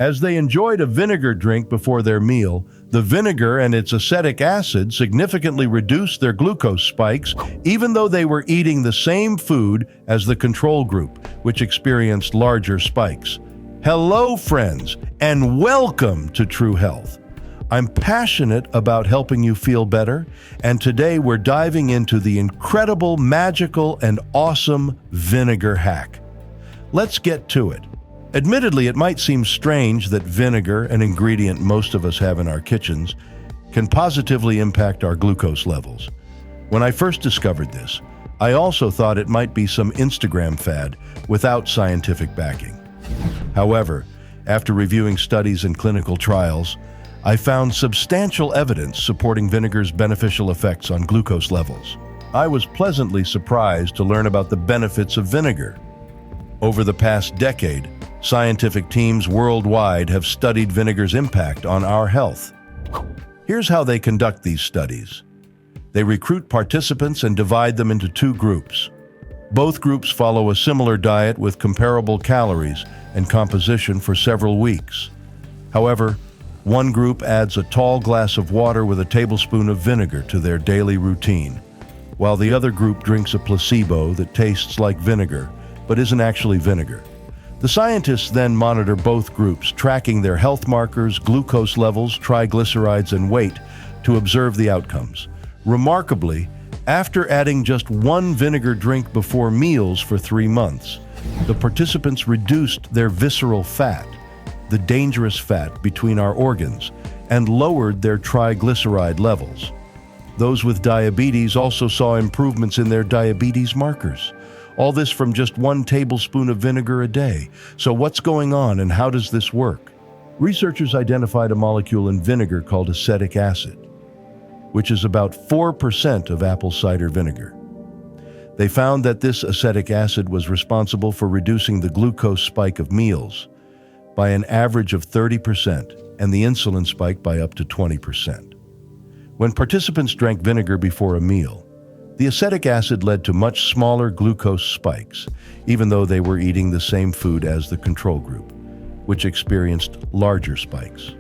As they enjoyed a vinegar drink before their meal, the vinegar and its acetic acid significantly reduced their glucose spikes, even though they were eating the same food as the control group, which experienced larger spikes. Hello, friends, and welcome to True Health. I'm passionate about helping you feel better, and today we're diving into the incredible, magical, and awesome vinegar hack. Let's get to it. Admittedly, it might seem strange that vinegar, an ingredient most of us have in our kitchens, can positively impact our glucose levels. When I first discovered this, I also thought it might be some Instagram fad without scientific backing. However, after reviewing studies and clinical trials, I found substantial evidence supporting vinegar's beneficial effects on glucose levels. I was pleasantly surprised to learn about the benefits of vinegar. Over the past decade, scientific teams worldwide have studied vinegar's impact on our health. Here's how they conduct these studies. They recruit participants and divide them into two groups. Both groups follow a similar diet with comparable calories and composition for several weeks. However, one group adds a tall glass of water with a tablespoon of vinegar to their daily routine, while the other group drinks a placebo that tastes like vinegar but isn't actually vinegar. The scientists then monitor both groups, tracking their health markers, glucose levels, triglycerides, and weight to observe the outcomes. Remarkably, after adding just one vinegar drink before meals for 3 months, the participants reduced their visceral fat, the dangerous fat between our organs, and lowered their triglyceride levels. Those with diabetes also saw improvements in their diabetes markers. All this from just 1 tablespoon of vinegar a day. So what's going on and how does this work? Researchers identified a molecule in vinegar called acetic acid, which is about 4% of apple cider vinegar. They found that this acetic acid was responsible for reducing the glucose spike of meals by an average of 30% and the insulin spike by up to 20%. When participants drank vinegar before a meal, the acetic acid led to much smaller glucose spikes, even though they were eating the same food as the control group, which experienced larger spikes.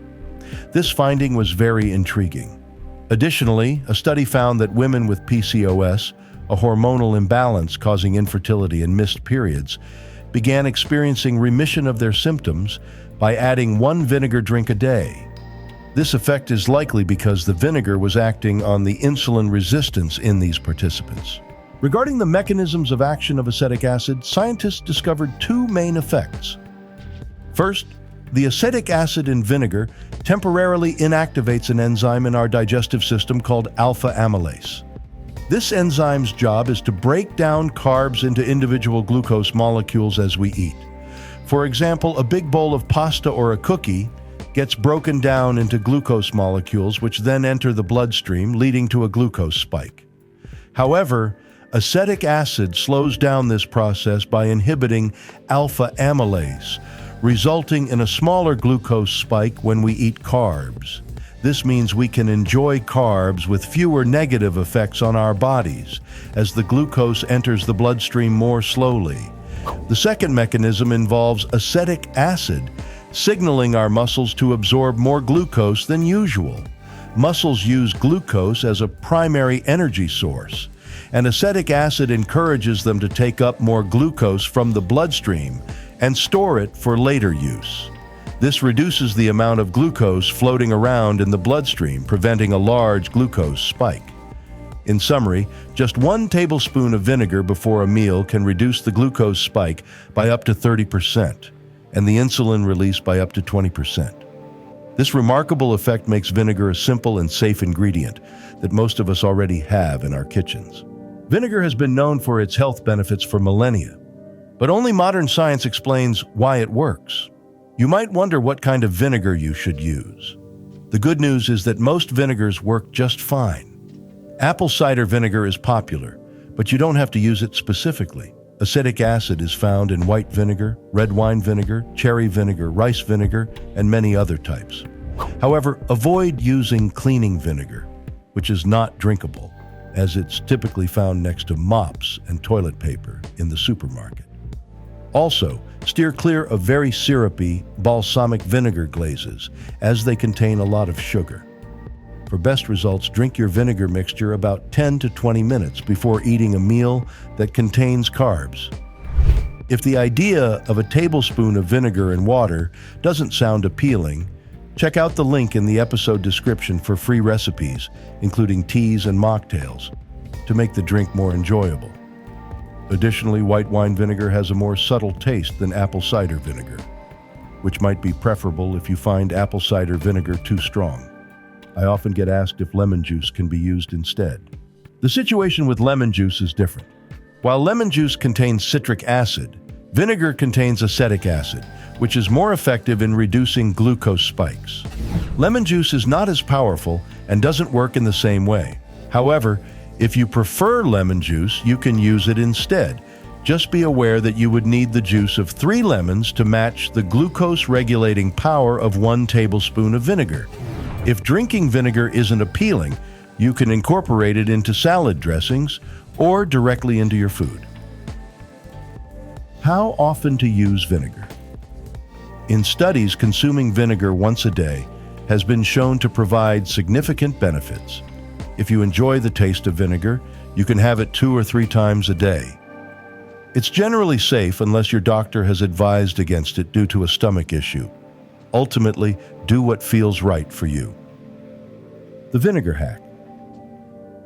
This finding was very intriguing. Additionally, a study found that women with PCOS, a hormonal imbalance causing infertility and missed periods, began experiencing remission of their symptoms by adding 1 vinegar drink a day. This effect is likely because the vinegar was acting on the insulin resistance in these participants. Regarding the mechanisms of action of acetic acid, scientists discovered 2 main effects. First, the acetic acid in vinegar temporarily inactivates an enzyme in our digestive system called alpha amylase. This enzyme's job is to break down carbs into individual glucose molecules as we eat. For example, a big bowl of pasta or a cookie gets broken down into glucose molecules, which then enter the bloodstream, leading to a glucose spike. However, acetic acid slows down this process by inhibiting alpha amylase, resulting in a smaller glucose spike when we eat carbs. This means we can enjoy carbs with fewer negative effects on our bodies, as the glucose enters the bloodstream more slowly. The second mechanism involves acetic acid, signaling our muscles to absorb more glucose than usual. Muscles use glucose as a primary energy source, and acetic acid encourages them to take up more glucose from the bloodstream and store it for later use. This reduces the amount of glucose floating around in the bloodstream, preventing a large glucose spike. In summary, just 1 tablespoon of vinegar before a meal can reduce the glucose spike by up to 30%, and the insulin release by up to 20%. This remarkable effect makes vinegar a simple and safe ingredient that most of us already have in our kitchens. Vinegar has been known for its health benefits for millennia, but only modern science explains why it works. You might wonder what kind of vinegar you should use. The good news is that most vinegars work just fine. Apple cider vinegar is popular, but you don't have to use it specifically. Acetic acid is found in white vinegar, red wine vinegar, cherry vinegar, rice vinegar, and many other types. However, avoid using cleaning vinegar, which is not drinkable, as it's typically found next to mops and toilet paper in the supermarket. Also, Steer clear of very syrupy, balsamic vinegar glazes, as they contain a lot of sugar. For best results, drink your vinegar mixture about 10 to 20 minutes before eating a meal that contains carbs. If the idea of a tablespoon of vinegar in water doesn't sound appealing, check out the link in the episode description for free recipes, including teas and mocktails, to make the drink more enjoyable. Additionally, white wine vinegar has a more subtle taste than apple cider vinegar, which might be preferable if you find apple cider vinegar too strong. I often get asked if lemon juice can be used instead. The situation with lemon juice is different. While lemon juice contains citric acid, vinegar contains acetic acid, which is more effective in reducing glucose spikes. Lemon juice is not as powerful and doesn't work in the same way. However, if you prefer lemon juice, you can use it instead. Just be aware that you would need the juice of 3 lemons to match the glucose-regulating power of 1 tablespoon of vinegar. If drinking vinegar isn't appealing, you can incorporate it into salad dressings or directly into your food. How often to use vinegar? In studies, consuming vinegar once a day has been shown to provide significant benefits. If you enjoy the taste of vinegar, you can have it 2 or 3 times a day. It's generally safe unless your doctor has advised against it due to a stomach issue. Ultimately, do what feels right for you. The vinegar hack.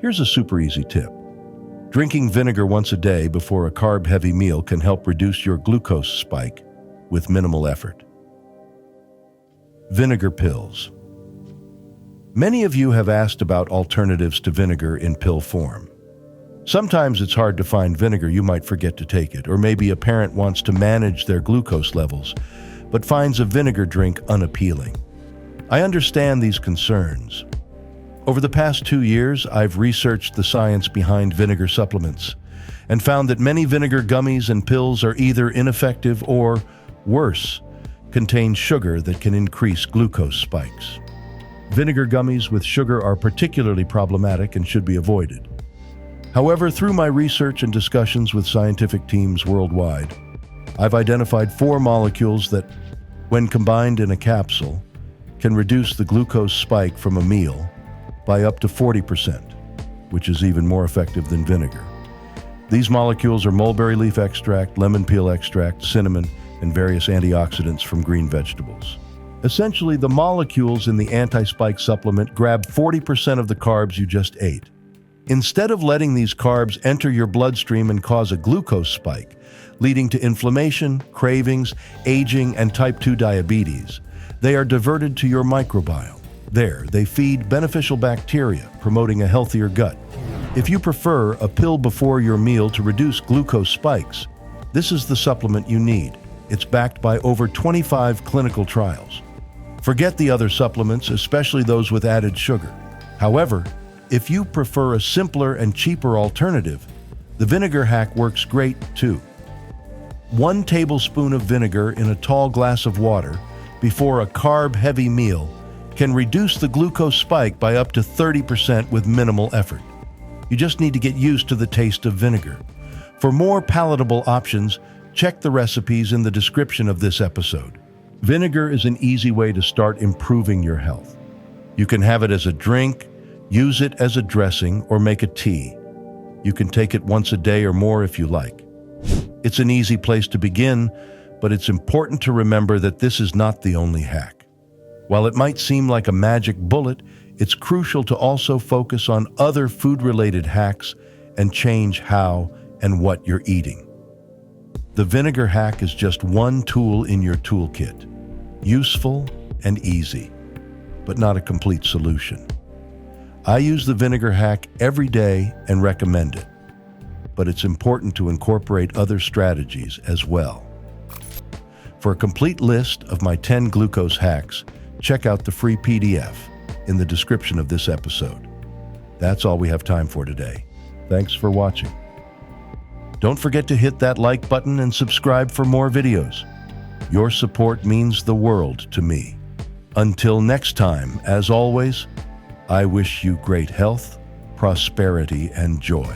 Here's a super easy tip. Drinking vinegar once a day before a carb-heavy meal can help reduce your glucose spike with minimal effort. Vinegar pills. Many of you have asked about alternatives to vinegar in pill form. Sometimes it's hard to find vinegar, you might forget to take it, or maybe a parent wants to manage their glucose levels, but finds a vinegar drink unappealing. I understand these concerns. Over the past 2 years, I've researched the science behind vinegar supplements and found that many vinegar gummies and pills are either ineffective or, worse, contain sugar that can increase glucose spikes. Vinegar gummies with sugar are particularly problematic and should be avoided. However, through my research and discussions with scientific teams worldwide, I've identified 4 molecules that, when combined in a capsule, can reduce the glucose spike from a meal by up to 40%, which is even more effective than vinegar. These molecules are mulberry leaf extract, lemon peel extract, cinnamon, and various antioxidants from green vegetables. Essentially, the molecules in the anti-spike supplement grab 40% of the carbs you just ate. Instead of letting these carbs enter your bloodstream and cause a glucose spike, leading to inflammation, cravings, aging, and type 2 diabetes, they are diverted to your microbiome. There, they feed beneficial bacteria, promoting a healthier gut. If you prefer a pill before your meal to reduce glucose spikes, this is the supplement you need. It's backed by over 25 clinical trials. Forget the other supplements, especially those with added sugar. However, if you prefer a simpler and cheaper alternative, the vinegar hack works great too. 1 tablespoon of vinegar in a tall glass of water before a carb-heavy meal can reduce the glucose spike by up to 30% with minimal effort. You just need to get used to the taste of vinegar. For more palatable options, check the recipes in the description of this episode. Vinegar is an easy way to start improving your health. You can have it as a drink, use it as a dressing, or make a tea. You can take it once a day or more if you like. It's an easy place to begin, but it's important to remember that this is not the only hack. While it might seem like a magic bullet, it's crucial to also focus on other food-related hacks and change how and what you're eating. The vinegar hack is just one tool in your toolkit. Useful and easy, but not a complete solution. I use the vinegar hack every day and recommend it, but it's important to incorporate other strategies as well. For a complete list of my 10 glucose hacks, check out the free PDF in the description of this episode. That's all we have time for today. Thanks for watching. Don't forget to hit that like button and subscribe for more videos. Your support means the world to me. Until next time, as always, I wish you great health, prosperity, and joy.